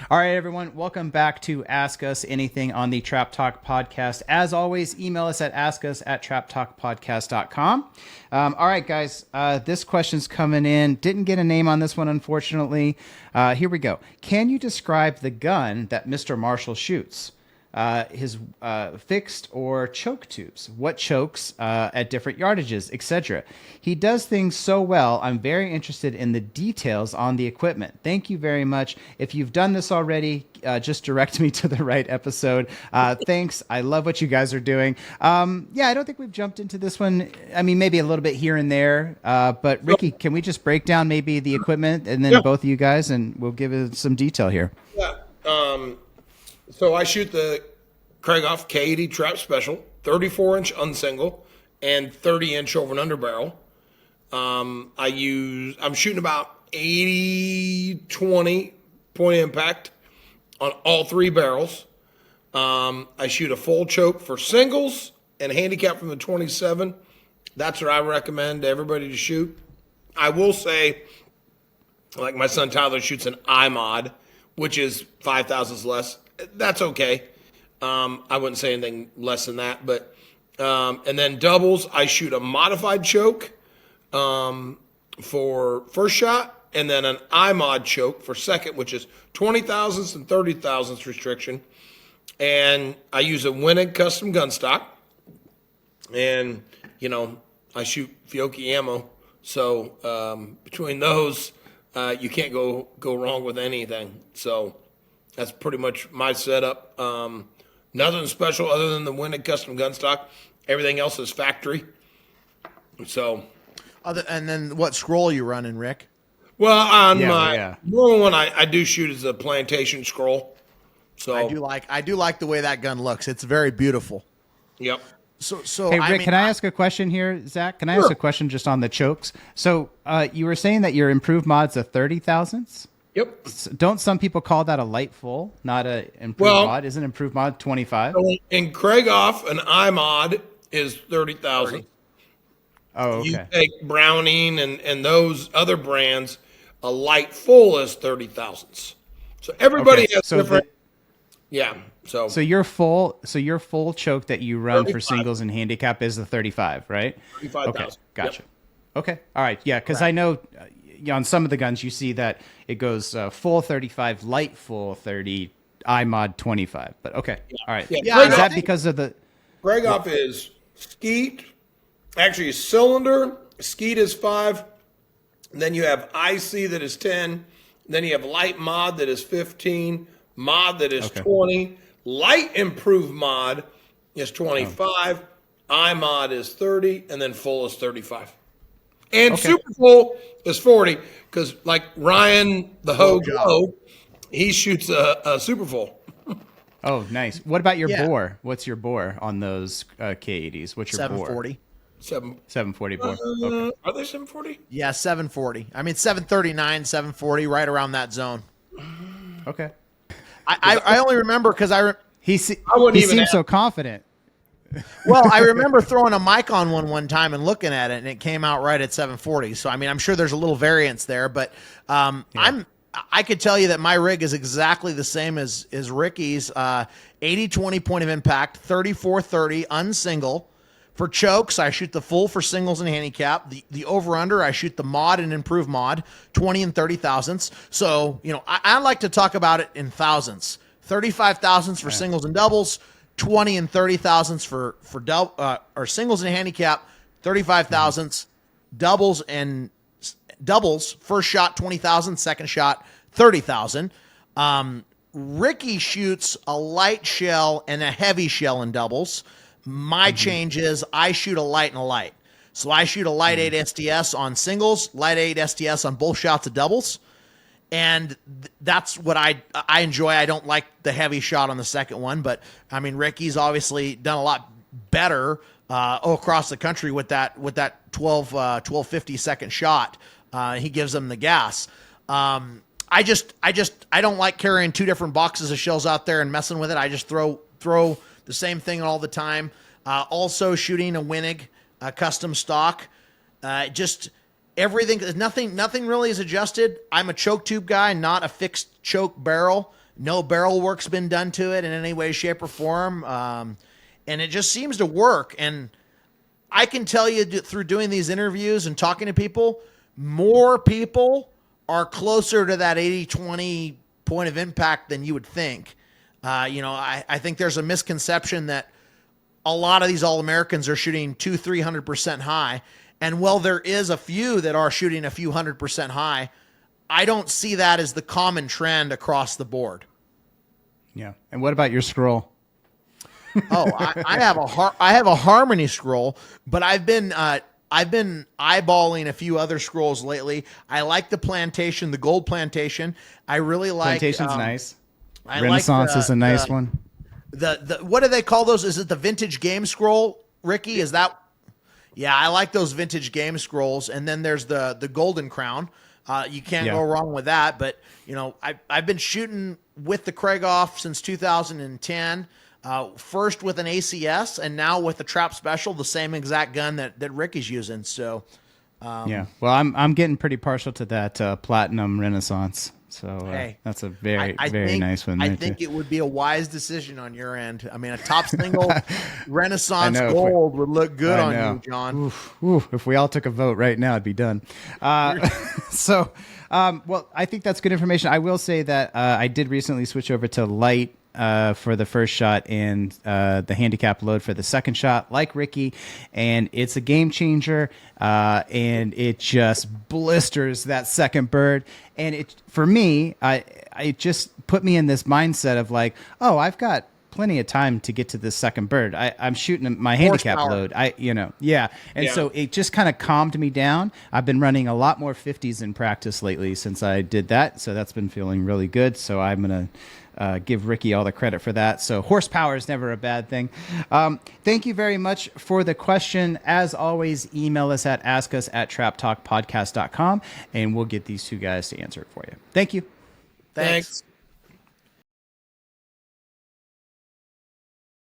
All right, everyone, welcome back to Ask Us Anything on the Trap Talk Podcast. As always, email us at askus@traptalkpodcast.com. All right, guys, this question's coming in. Didn't get a name on this one, unfortunately. Here we go. Can you describe the gun that Mr. Marshall shoots? His fixed or choke tubes, what chokes at different yardages, etc. He does things so well. I'm very interested in the details on the equipment. Thank you very much. If you've done this already, just direct me to the right episode. Thanks. I love what you guys are doing. Yeah, I don't think we've jumped into this one. I mean, maybe a little bit here and there. But Ricky, can we just break down maybe the equipment and then both of you guys, and we'll give it some detail here. Yeah. So I shoot the Krieghoff K80 Trap Special, 34-inch unsingle and 30-inch over and under barrel. I'm shooting about 80-20 point impact on all three barrels. I shoot a full choke for singles and handicap from the 27. That's what I recommend to everybody to shoot. I will say, like my son Tyler shoots an iMod, which is 5 thousandths less. That's okay. I wouldn't say anything less than that, but and then doubles, I shoot a modified choke for first shot, and then an iMod choke for second, which is 20 thousandths and 30 thousandths restriction. And I use a Wenig custom gun stock, and I shoot Fiocchi ammo. So between those, you can't go wrong with anything. So that's pretty much my setup. Nothing special other than the Wenig custom gun stock. Everything else is factory. So, and then what scroll you running, Rick? Well, on normal one, I do shoot as a plantation scroll. So I do like the way that gun looks. It's very beautiful. Yep. So hey, Rick, can I ask a question here, Zach? Can I ask a question just on the chokes? So you were saying that your improved mod's a 30 thousandths? Yep. Don't some people call that a light full, not a improved mod? Isn't improved mod 25? In Krieghoff, an iMod is 30,000. Oh, okay. You take Browning and those other brands, a light full is 30 thousandths. So everybody has different. So your full choke that you run 35. for singles and handicap is the 35, right? 35,000. Okay, gotcha. Yep. Okay, all right, yeah, because I know on some of the guns you see that it goes full 35, light full 30, iMod 25. But okay, all right. Yeah, is that because of the Krieghoff is skeet, actually cylinder, skeet is 5, and then you have IC that is 10, then you have light mod that is 15, mod that is 20, light improved mod is 25, iMod is 30, and then full is 35. And super full is 40, because like Ryan the Ho, he shoots a super full. Oh, nice. What about your bore? What's your bore on those K80s? What's your 740. bore? 740 bore. Are they 740? Yeah, 740. I mean 739, 740, right around that zone. Okay. I only remember because he seems so confident. Well, I remember throwing a mic on one time and looking at it, and it came out right at 740. So, I mean, I'm sure there's a little variance there, but I could tell you that my rig is exactly the same as Ricky's. 80-20 point of impact, 34-30 unsingle. For chokes, I shoot the full for singles and handicap. The over-under, I shoot the mod and improved mod, 20 and 30 thousandths. So, I like to talk about it in thousandths. 35 thousandths for singles and doubles, 20 and 30 thousandths for singles and handicap, 35 thousandths, doubles, first shot 20,000, second shot 30,000. Ricky shoots a light shell and a heavy shell in doubles. My change is I shoot a light and a light. So I shoot a light 8 STS on singles, light 8 STS on both shots of doubles. And that's what I enjoy. I don't like the heavy shot on the second one, but I mean, Ricky's obviously done a lot better across the country with that 1250 second shot. He gives them the gas. I don't like carrying two different boxes of shells out there and messing with it. I just throw the same thing all the time. Also shooting a Wenig custom stock. Just everything, nothing really is adjusted. I'm a choke tube guy, not a fixed choke barrel. No barrel work's been done to it in any way, shape, or form. And it just seems to work. And I can tell you through doing these interviews and talking to people, more people are closer to that 80-20 point of impact than you would think. I think there's a misconception that a lot of these All-Americans are shooting 200-300% high. And while there is a few that are shooting a few 100% high, I don't see that as the common trend across the board. Yeah. And what about your scroll? Oh, I have a Harmony scroll, but I've been eyeballing a few other scrolls lately. I like the Plantation, the Gold Plantation. I really like Plantation's nice. I Renaissance like is a nice one. The what do they call those? Is it the Vintage Game Scroll, Ricky? Is that? Yeah, I like those Vintage Game Scrolls. And then there's the Golden Crown. You can't go wrong with that. But I've been shooting with the Krieghoff since 2010. First with an ACS, and now with the Trap Special, the same exact gun that Ricky's using. So, yeah. Well, I'm getting pretty partial to that Platinum Renaissance. So hey, that's a very think, nice one. I think it would be a wise decision on your end. I mean, a top single Renaissance Gold would look good on you, John. If we all took a vote right now, it'd be done. Well, I think that's good information. I will say that I did recently switch over to light for the first shot and the handicap load for the second shot, like Ricky, and it's a game changer. And it just blisters that second bird. And it, for me, it just put me in this mindset of like, oh, I've got plenty of time to get to this second bird. I'm shooting my handicap load. And so it just kind of calmed me down. I've been running a lot more 50s in practice lately since I did that. So that's been feeling really good. So I'm going to give Ricky all the credit for that. So horsepower is never a bad thing. Thank you very much for the question. As always, email us at askus@traptalkpodcast.com, and we'll get these two guys to answer it for you. Thank you. Thanks.